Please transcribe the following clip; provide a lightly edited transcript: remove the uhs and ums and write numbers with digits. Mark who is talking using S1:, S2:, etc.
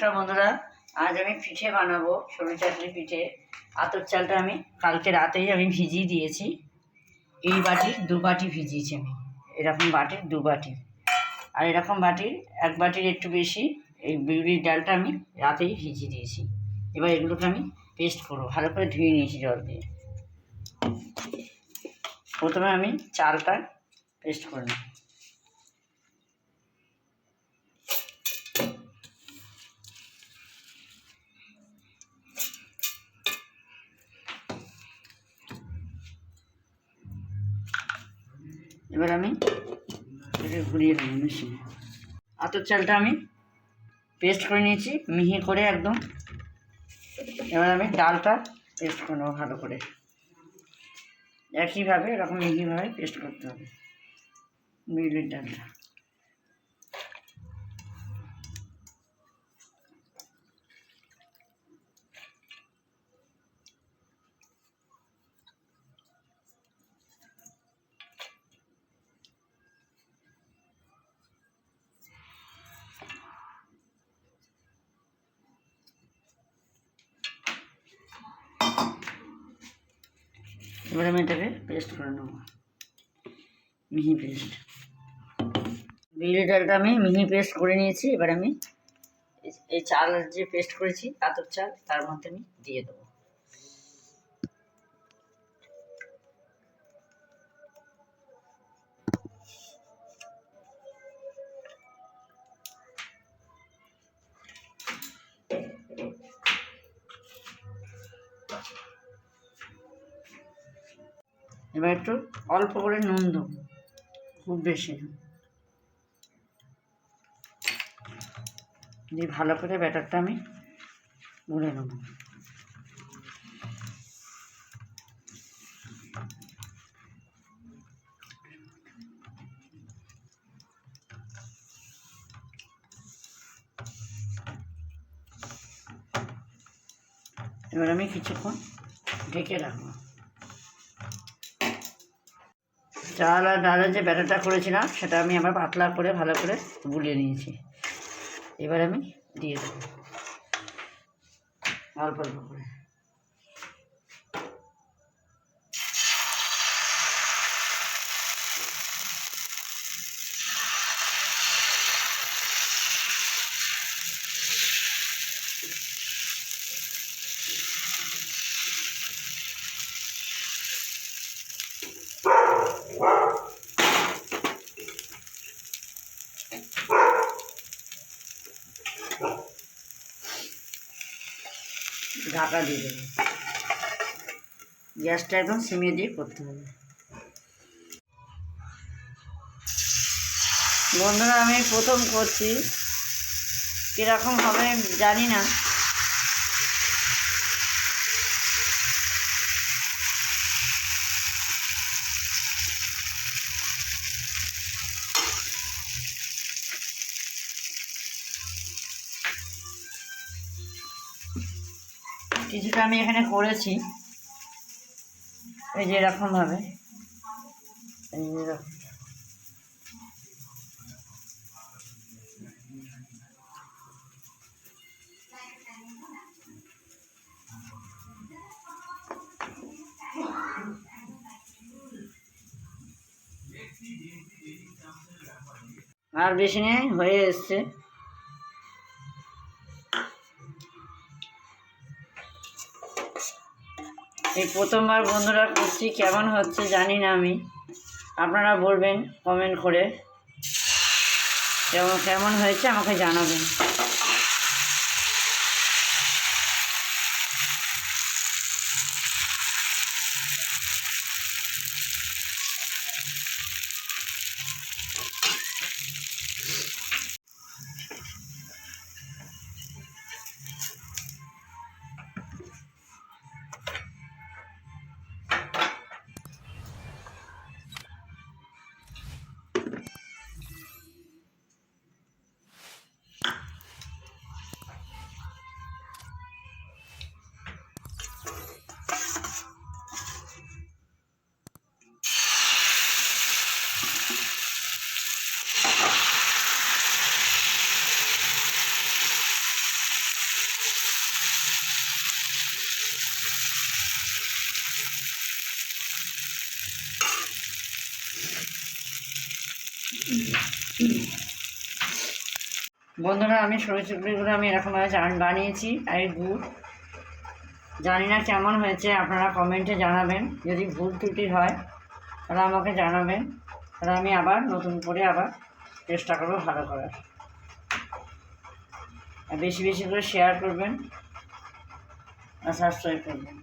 S1: নমস্কার বন্ধুরা, আজ আমি পিঠে বানাবো, সরু চাকরি পিঠে। আতপ চালটা আমি কালকে রাতেই ভিজিয়ে দিয়েছি। এই বাটির 2 বাটি ভিজিয়েছি আমি, এরকম বাটির 2 বাটি, আর এরকম বাটির 1 বাটির একটু বেশি এই বিউলির ডালটা আমি রাতেই ভিজিয়ে দিয়েছি। এবার এগুলোকে আমি পেস্ট করবো, ভালো করে ধুয়ে নিয়েছি জল দিয়ে। প্রথমে আমি চালটা পেস্ট করে নিই। এবার আমি এটা ঘুরিয়ে নেব মেশিনে। আতপ চালটা আমি পেস্ট করে নিয়েছি মিহি করে একদম। এবার আমি ডালটা পেস্ট করে নেবো ভালো করে, একইভাবে এরকম মিহিভাবে পেস্ট করতে হবে বিউলির ডালটা। এবার আমি এটাকে পেস্ট করে নেবো, মিহি পেস্ট। বিউলির ডালটা আমি মিহি পেস্ট করে নিয়েছি। এবার আমি এই চাল যে পেস্ট করেছি আতপ চাল, তার মধ্যে আমি দিয়ে দেবো। এবার একটু অল্প করে নুন দেবো, খুব বেশি দিয়ে ভালো করে ব্যাটারটা আমি গুলে নেব। এবার আমি কিছুক্ষণ ঢেকে রাখবো। চাল আর ডালের যে ব্যাটারটা করেছিলাম সেটা আমি আবার পাতলা করে ভালো করে গুলিয়ে নিয়েছি। এবার আমি দিয়ে দেবো অল্প অল্প করে। ঢাকা দিয়ে দেবো, গ্যাসটা একদম সিমে দিয়ে করতে হবে। বন্ধুরা, আমি প্রথম করছি, কীরকম হবে জানি না। কিছুটা আমি এখানে করেছি, এই যে এরকমভাবে, এই যে এরকম। আর বেশি নেই, হয়ে এসছে। এই প্রথমবার বন্ধুরা করছি, কেমন হচ্ছে জানি না আমি, আপনারা বলবেন কমেন্ট করে কেমন হয়েছে আমাকে জানাবেন। বন্ধুরা, আমি সরু চুকলিগুলো আমি এরকমভাবে বানিয়েছি। আর এই গুড় জানি না কেমন হয়েছে, আপনারা কমেন্টে জানাবেন। যদি ভুল ত্রুটি হয় তাহলে আমাকে জানাবেন, তাহলে আমি আবার নতুন করে আবার চেষ্টা করবো ভালো করার। আর বেশি বেশি করে শেয়ার করবেন আর সাবস্ক্রাইব করবেন।